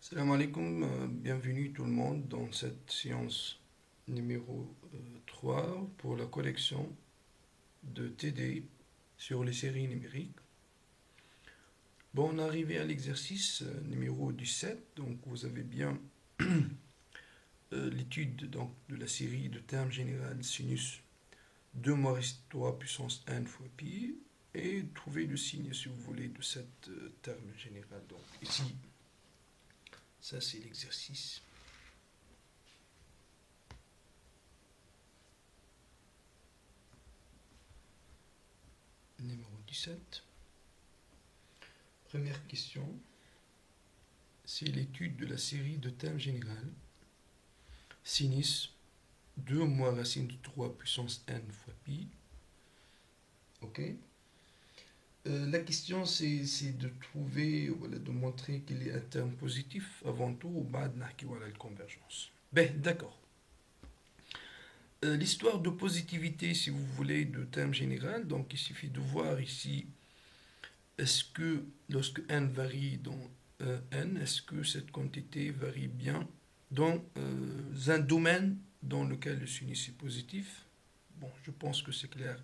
Salam alaikum, bienvenue tout le monde dans cette séance numéro 3 pour la collection de TD sur les séries numériques. Bon, on est arrivé à l'exercice numéro 17, donc vous avez bien l'étude de la série de termes général sinus 2 moins 3 puissance n fois pi et trouver le signe, si vous voulez, de cette terme général. Donc ici, ça c'est l'exercice. Numéro 17. Première question, c'est l'étude de la série de termes général sinus 2 moins racine de 3 puissance n fois pi. Ok. La question c'est de trouver, voilà, de montrer qu'il y a un terme positif avant tout, ou بعد نحكي على la convergence. Ben, d'accord. L'histoire de positivité, si vous voulez, de terme général, donc il suffit de voir ici, est-ce que lorsque n varie dans n, est-ce que cette quantité varie bien dans un domaine dans lequel le sinus est positif? Bon, je pense que c'est clair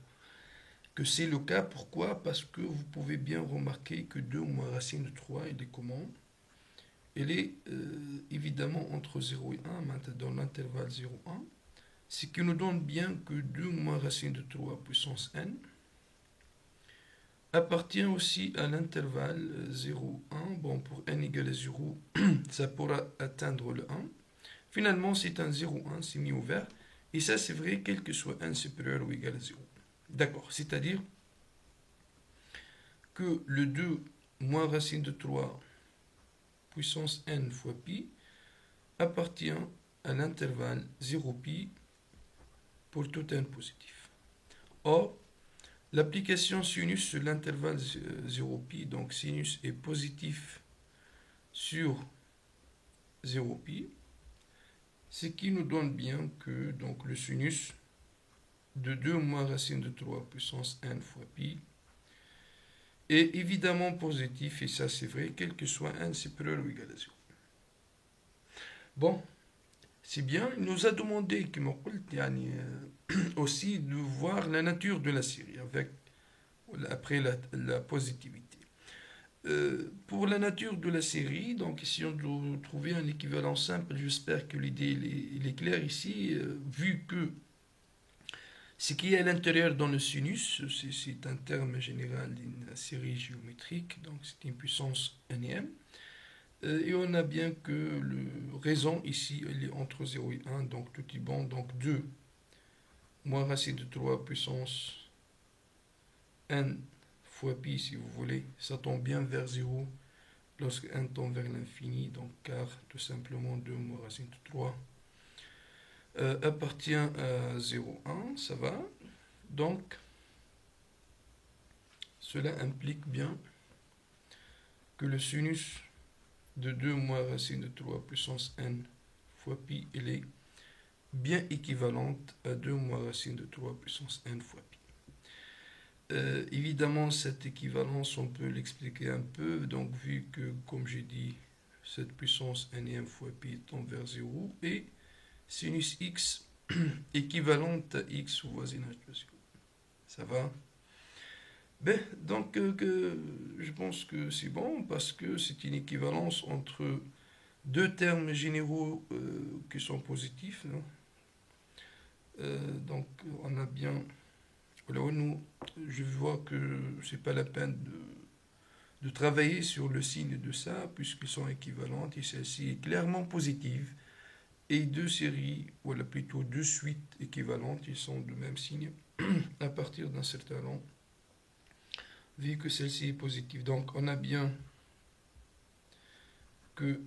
que c'est le cas. Pourquoi? Parce que vous pouvez bien remarquer que 2 moins racine de 3, il est comment? Il est évidemment entre 0 et 1, maintenant dans l'intervalle 0,1, ce qui nous donne bien que 2 moins racine de 3 puissance n appartient aussi à l'intervalle 0,1. Bon, pour n égale à 0, ça pourra atteindre le 1. Finalement, c'est un 0,1, c'est mis ouvert. Et ça, c'est vrai, quel que soit n supérieur ou égal à 0. D'accord, c'est-à-dire que le 2 moins racine de 3 puissance n fois pi appartient à l'intervalle 0 pi pour tout n positif. Or, l'application sinus sur l'intervalle 0 pi, donc sinus est positif sur 0 pi, ce qui nous donne bien que donc, le sinus de 2 moins racine de 3 puissance n fois pi est évidemment positif, et ça c'est vrai, quel que soit n supérieur ou égal à 0. Bon, c'est bien, il nous a demandé aussi de voir la nature de la série après la positivité. Pour la nature de la série, donc essayons de trouver un équivalent simple. J'espère que l'idée est claire ici, vu que ce qui est à l'intérieur dans le sinus, c'est un terme général d'une série géométrique, donc c'est une puissance n. Et on a bien que le raison ici, il est entre 0 et 1, donc tout est bon. Donc 2 moins racine de 3 puissance n fois pi, si vous voulez, ça tombe bien vers 0 lorsque n tend vers l'infini, donc car tout simplement 2 moins racine de 3 appartient à 0,1, ça va. Donc, cela implique bien que le sinus de 2 moins racine de 3 puissance n fois pi, il est bien équivalente à 2 moins racine de 3 puissance n fois pi. Évidemment, cette équivalence, on peut l'expliquer un peu, donc vu que, comme j'ai dit, cette puissance n fois pi tend vers 0, et sinus x équivalente à x au voisinage de 0. Ça va? Ben, donc, je pense que c'est bon, parce que c'est une équivalence entre deux termes généraux qui sont positifs. Donc, on a bien... Alors, je vois que c'est pas la peine de travailler sur le signe de ça, puisqu'ils sont équivalentes, et celle-ci est clairement positive. Et deux séries, voilà plutôt deux suites équivalentes, ils sont du même signe, à partir d'un certain nombre, vu que celle-ci est positive. Donc, on a bien que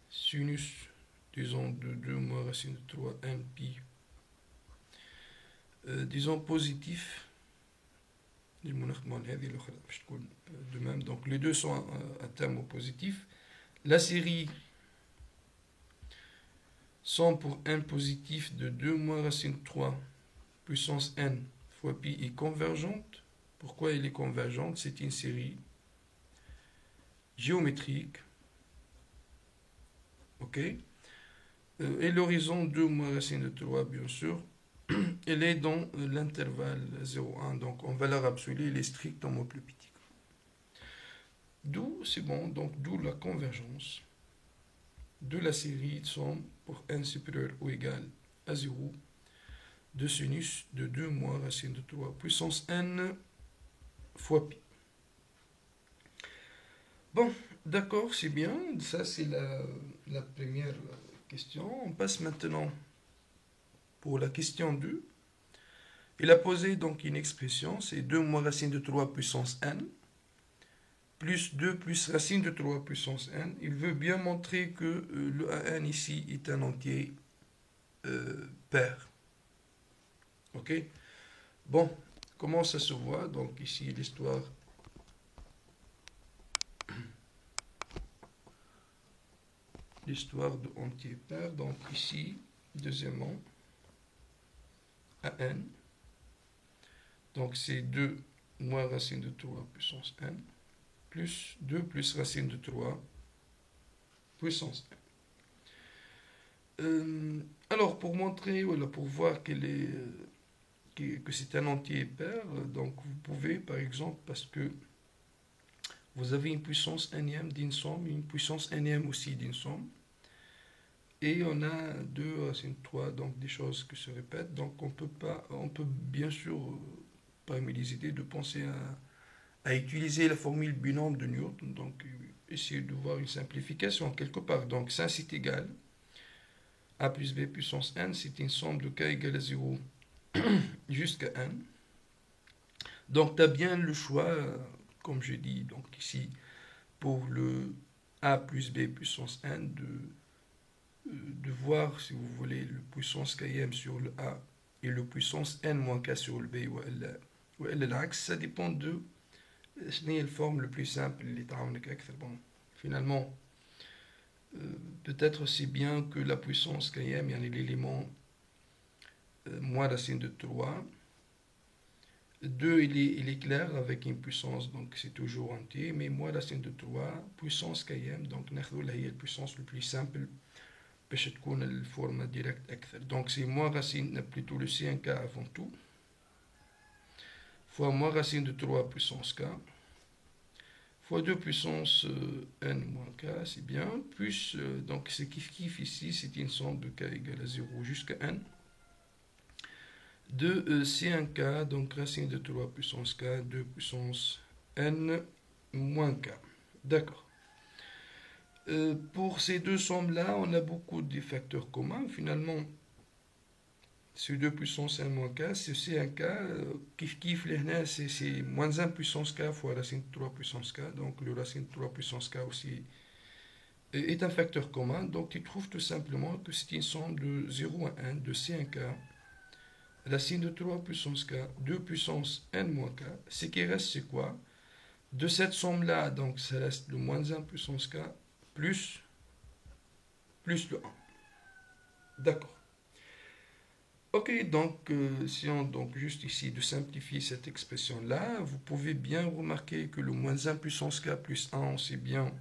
sinus, disons, de 2 moins racine de 3 n pi, disons positif, de même, donc les deux sont à terme positif. La série 100 pour n positif de 2 moins racine de 3 puissance n fois pi est convergente. Pourquoi elle est convergente? C'est une série géométrique Ok? Et l'horizon 2 moins racine de 3, bien sûr, elle est dans l'intervalle 0,1. Donc en valeur absolue, elle est strictement plus petite. D'où, c'est bon, donc d'où la convergence de la série de somme pour n supérieur ou égal à 0 de sinus de 2 moins racine de 3 puissance n fois pi. Bon, d'accord, c'est bien. Ça, c'est la première question. On passe maintenant pour la question 2. Il a posé donc une expression, c'est 2 moins racine de 3 puissance n, plus 2 plus racine de 3 puissance n. Il veut bien montrer que le an ici est un entier pair. Ok? Bon, comment ça se voit? Donc ici, l'histoire de entier pair. Donc ici, deuxièmement, an. Donc c'est 2 moins racine de 3 puissance n, plus 2 plus racine de 3 puissance n. Alors, pour montrer, voilà, pour voir que c'est un entier pair, donc vous pouvez, par exemple, parce que vous avez une puissance nème d'une somme, une puissance nème aussi d'une somme, et on a 2 racine de 3, donc des choses qui se répètent, donc on peut bien sûr, parmi les idées, de penser à utiliser la formule binôme de Newton, donc essayer de voir une simplification quelque part. Donc ça, c'est égal a plus b puissance n, c'est une somme de k égale à 0 jusqu'à n. Donc tu as bien le choix, comme je dis donc ici, pour le a plus b puissance n, de voir, si vous voulez, le puissance km sur le a et le puissance n moins k sur le b ou l'axe. Ça dépend de ce n'est la forme le plus simple. Bon, finalement, peut-être c'est bien que la puissance km, il y a l'élément moins racine de 3. 2, il est clair avec une puissance, donc c'est toujours entier, mais moins racine de 3, puissance km, donc ناخذوا هي puissance le plus simple باش تكون الفورمة ديريكت أكثر. Donc c'est moins racine, plutôt le C1K avant tout, fois moins racine de 3 puissance K, fois 2 puissance n moins k, c'est bien, plus, donc c'est kiff ici, c'est une somme de k égale à 0 jusqu'à n, de C1k, donc racine de 3 puissance k, 2 puissance n moins k. D'accord. Pour ces deux sommes-là, on a beaucoup de facteurs communs. Finalement, c'est 2 puissance n moins k, c'est C1k, kiff, c'est moins 1 puissance k fois racine de 3 puissance k, donc le racine de 3 puissance k aussi est un facteur commun, donc tu trouves tout simplement que c'est une somme de 0 à 1 de C1k, racine de 3 puissance k, 2 puissance n moins k. Ce qui reste, c'est quoi? De cette somme-là, donc ça reste le moins 1 puissance k plus le 1. D'accord. Ok, donc si on donc juste ici de simplifier cette expression-là, vous pouvez bien remarquer que le moins 1 puissance k plus 1, on sait bien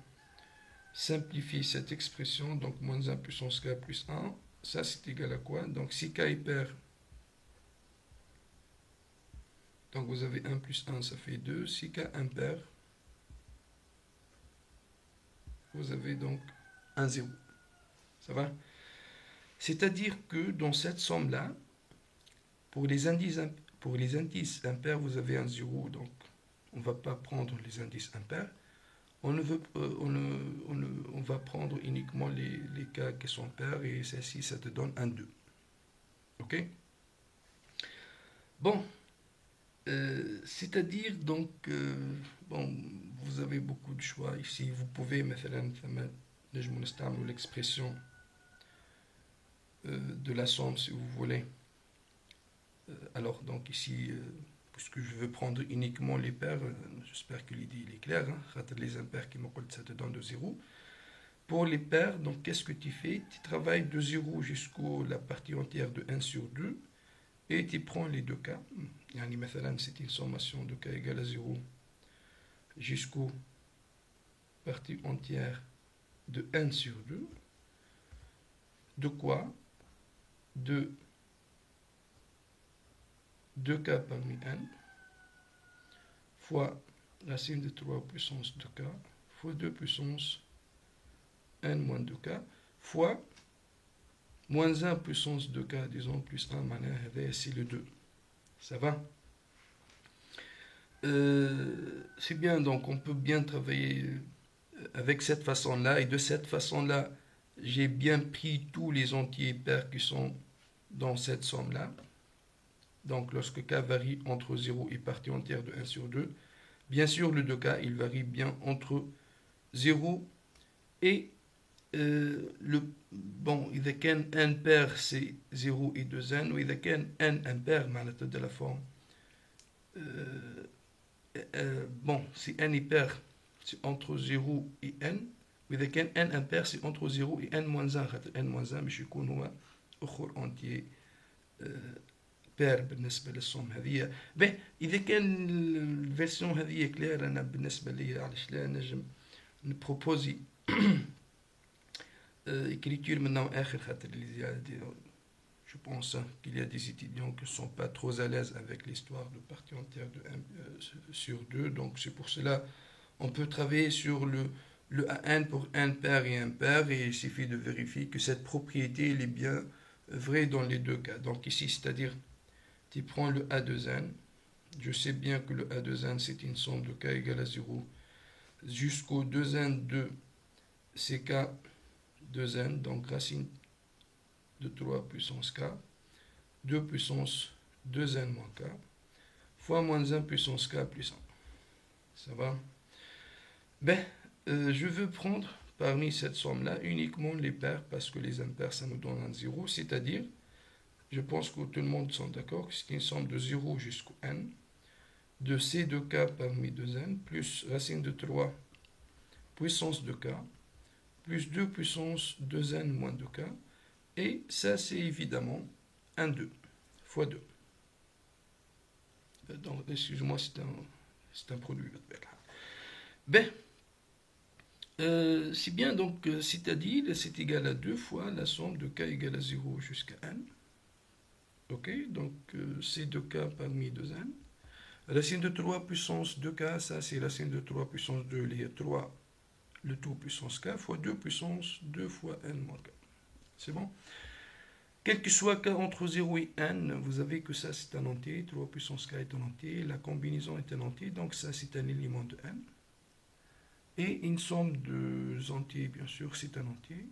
simplifier cette expression, donc moins 1 puissance k plus 1, ça c'est égal à quoi? Donc si k est pair, donc vous avez 1 plus 1, ça fait 2, si k impair, vous avez donc un 0. Ça va? C'est-à-dire que dans cette somme-là, pour les indices impairs, vous avez un 0, donc on ne va pas prendre les indices impairs. On va prendre uniquement les cas qui sont pairs, et ceci, ça te donne un 2. Ok? Bon, c'est-à-dire donc, bon, vous avez beaucoup de choix ici. Vous pouvez, مثلا, l'expression de la somme, si vous voulez. Alors, donc ici, puisque je veux prendre uniquement les paires, j'espère que l'idée est claire, hein, les impairs qui me collent, ça te donne de 0. Pour les paires, donc qu'est-ce que tu fais? Tu travailles de 0 jusqu'à la partie entière de 1 sur 2, et tu prends les deux cas. Yani, c'est une sommation de k égale à 0 jusqu'aux partie entière de n sur 2. de quoi? De 2k parmi n fois racine de 3 puissance 2k fois 2 puissance n moins 2k fois moins 1 puissance 2k, disons, plus 1 معناها c'est le 2. Ça va? C'est bien, donc on peut bien travailler avec cette façon-là, et de cette façon-là, j'ai bien pris tous les entiers pairs qui sont dans cette somme-là. Donc lorsque k varie entre 0 et partie entière de 1 sur 2, bien sûr le 2k, il varie bien entre 0 et bon, إذا كان n pair c'est 0 et 2n, ou إذا كان n impair معناتها de la forme bon, si n est pair c'est entre 0 et n, وإذا كان n impair c'est entre 0 et n moins 1 خاطر n moins 1 باش يكون هو أخر entier بير بالنسبة للصوم هذه. به إذا كان الفيرسيون هذه كلير، أنا بالنسبة لي علاش لا نجم نبروبوزي écriture maintenant آخر خاطر je pense qu'il y a des étudiants qui ne sont pas trop à l'aise avec l'histoire de partie entière de 1 sur 2, donc c'est pour cela on peut travailler sur le AN pour n pair et impair, et il suffit de vérifier que cette propriété elle est bien vraie dans les deux cas. Donc ici, c'est-à-dire tu prends le A2n, je sais bien que le A2n c'est une somme de k égale à 0 jusqu'au 2n de ck 2n, donc racine de 3 puissance k, 2 puissance 2n moins k, fois moins 1 puissance k plus 1. Ça va? Ben, je veux prendre parmi cette somme-là uniquement les pairs, parce que les impairs, ça nous donne un 0, c'est-à-dire, je pense que tout le monde sont d'accord, que c'est une somme de 0 jusqu'au n, de c de k parmi 2n, plus racine de 3 puissance de k, plus 2 puissance 2n moins 2k, et ça c'est évidemment 1, 2, fois 2. Donc, excusez-moi, c'est un produit. Ben, c'est bien, donc, c'est-à-dire, c'est égal à 2 fois la somme de k égale à 0 jusqu'à n. Ok, donc c'est 2k parmi 2n. Racine de 3 puissance 2k, ça c'est racine de 3 puissance 2, il y a 3, le tout puissance k, fois 2 puissance 2 fois n moins k. C'est bon? Quel que soit k entre 0 et n, vous avez que ça c'est un entier, 3 puissance k est un entier, la combinaison est un entier, donc ça c'est un élément de n. Et une somme de entiers, bien sûr, c'est un entier.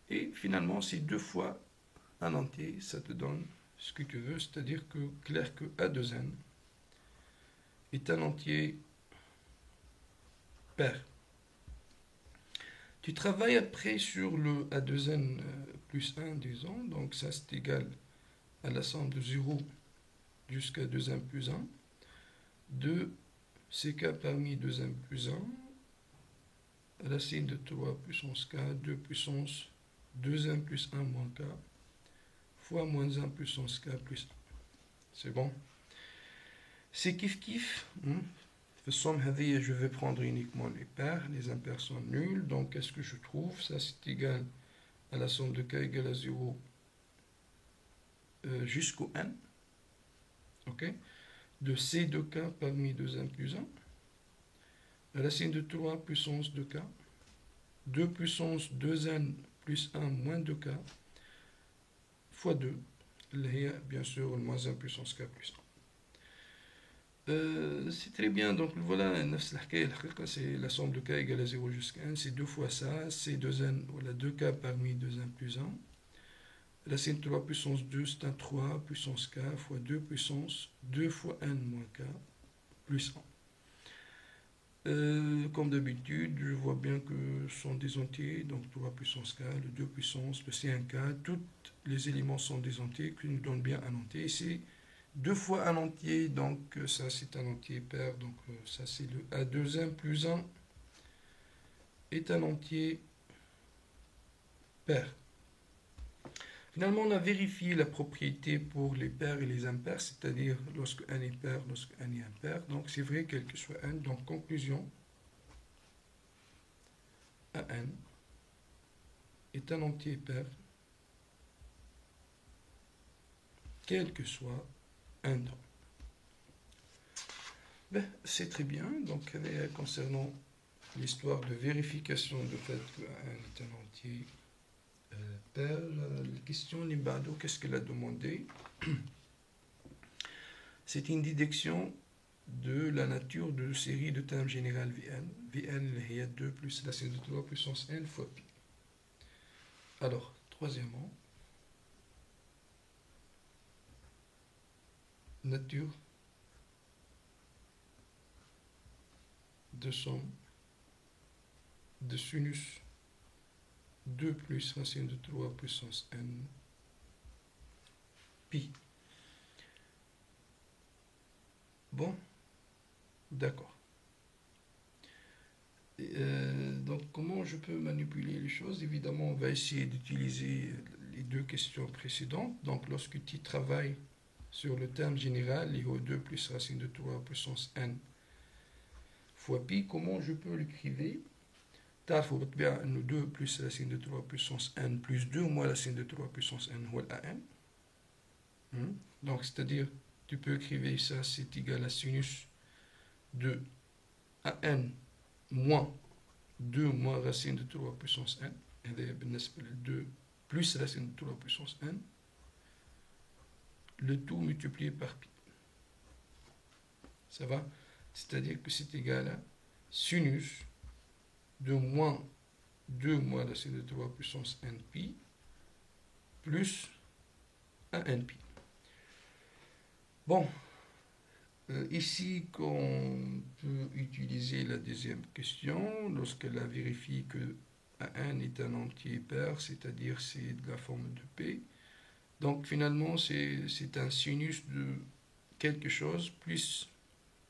Et finalement, c'est 2 fois un entier, ça te donne ce que tu veux, c'est-à-dire que clair que A2n est un entier pair. Tu travailles après sur le A2n plus 1, disons, donc ça c'est égal à la somme de 0 jusqu'à 2n plus 1, de ck parmi 2n plus 1, racine de 3 puissance k, 2 puissance 2n plus 1 moins k, fois moins 1 puissance k plus 1. C'est bon? C'est kiff. Somme هذه, je vais prendre uniquement les paires, les impairs sont nuls, donc qu'est-ce que je trouve? Ça c'est égal à la somme de k égale à 0 jusqu'au n, ok, de c de k parmi 2n plus 1, racine de 3 puissance de k, 2 puissance 2n plus 1 moins 2k, fois 2, bien sûr, le moins 1 puissance k plus 1. C'est très bien, donc voilà, c'est la somme de k égale à 0 jusqu'à 1, c'est 2 fois ça, c'est 2n, voilà, 2k parmi 2n plus 1. Racine de 3 puissance 2, c'est un 3 puissance k fois 2 puissance 2 fois n moins k plus 1. Comme d'habitude, je vois bien que ce sont des entiers, donc 3 puissance k, le 2 puissance, le c1k, tous les éléments sont des entiers qui nous donnent bien un entier. C'est 2 fois un entier, donc ça c'est un entier pair, donc ça c'est le A2n plus 1 est un entier pair. Finalement, on a vérifié la propriété pour les pairs et les impairs, c'est-à-dire lorsque n est pair, lorsque n est impair. Donc c'est vrai, quel que soit n. Donc conclusion, an est un entier pair quel que soit un nom. Ben, c'est très bien. Donc, concernant l'histoire de vérification du fait qu'un est un entier pair, la question Limbado, qu'est-ce qu'elle a demandé? C'est une déduction de la nature de série de termes général Vn. Vn il y a 2 plus racine de 3 puissance n fois pi. Alors, troisièmement, nature de somme de sinus 2 plus racine de 3 puissance n pi. Bon, d'accord. Donc, comment je peux manipuler les choses? Évidemment, on va essayer d'utiliser les deux questions précédentes. Donc, lorsque tu travailles sur le terme général, il y a 2 plus racine de 3 puissance n fois pi, comment je peux l'écrire? تعرفوا بالطبيعة انه 2 plus racine de 3 puissance n plus 2 moins racine de 3 puissance n هو an. Donc, c'est-à-dire, tu peux écrire ça, c'est égal à sinus de an moins 2 moins racine de 3 puissance n. هذا بالنسبة ل 2 plus racine de 3 puissance n. Le tout multiplié par pi. Ça va? C'est-à-dire que c'est égal à sinus de moins 2 moins racine de 3 puissance n pi plus 1 n pi. Bon, ici, qu'on peut utiliser la deuxième question, lorsqu'elle a vérifié que n est un entier pair, c'est-à-dire c'est de la forme de p. Donc finalement, c'est un sinus de quelque chose plus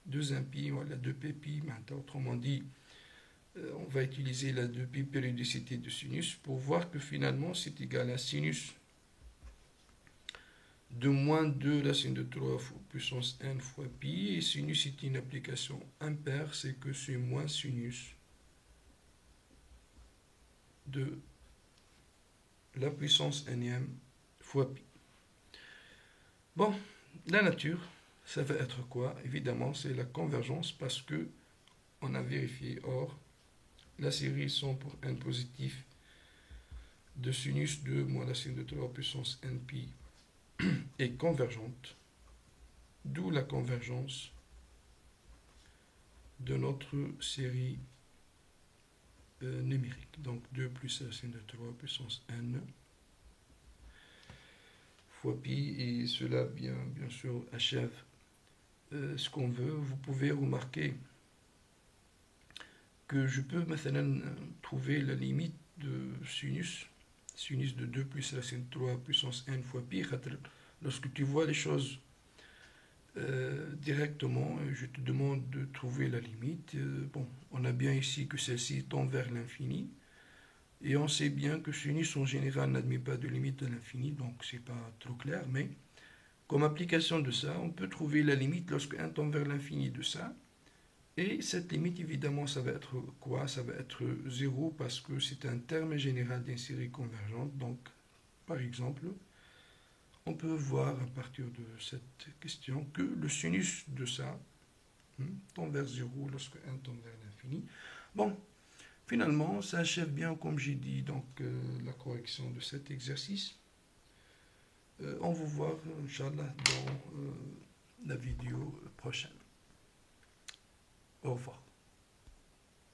2 pi, voilà 2p pi. Autrement dit, on va utiliser la 2p périodicité de sinus pour voir que finalement c'est égal à sinus de moins 2 racine de 3 puissance n fois pi. Et sinus est une application impaire, c'est que c'est moins sinus de la puissance nème fois pi. Bon, la nature, ça va être quoi? Évidemment, c'est la convergence parce que on a vérifié. Or, la série sont pour n positif de sinus de moins racine de 3 puissance n pi est convergente, d'où la convergence de notre série numérique. Donc 2 plus racine de 3 puissance n fois pi, et cela bien sûr achève ce qu'on veut. Vous pouvez remarquer que je peux maintenant trouver la limite de sinus de 2 plus racine de 3 puissance n fois pi. Lorsque tu vois les choses directement, je te demande de trouver la limite. Bon, on a bien ici que celle-ci tend vers l'infini. Et on sait bien que sinus en général n'admet pas de limite à l'infini, donc c'est pas trop clair, mais comme application de ça, on peut trouver la limite lorsque 1 tend vers l'infini de ça. Et cette limite, évidemment, ça va être quoi? Ça va être 0 parce que c'est un terme général d'une série convergente. Donc, par exemple, on peut voir à partir de cette question que le sinus de ça tend vers 0 lorsque 1 tend vers l'infini. Bon, finalement, ça achève bien, comme j'ai dit, donc la correction de cet exercice. On va voir, Inch'Allah, dans la vidéo prochaine. Au revoir.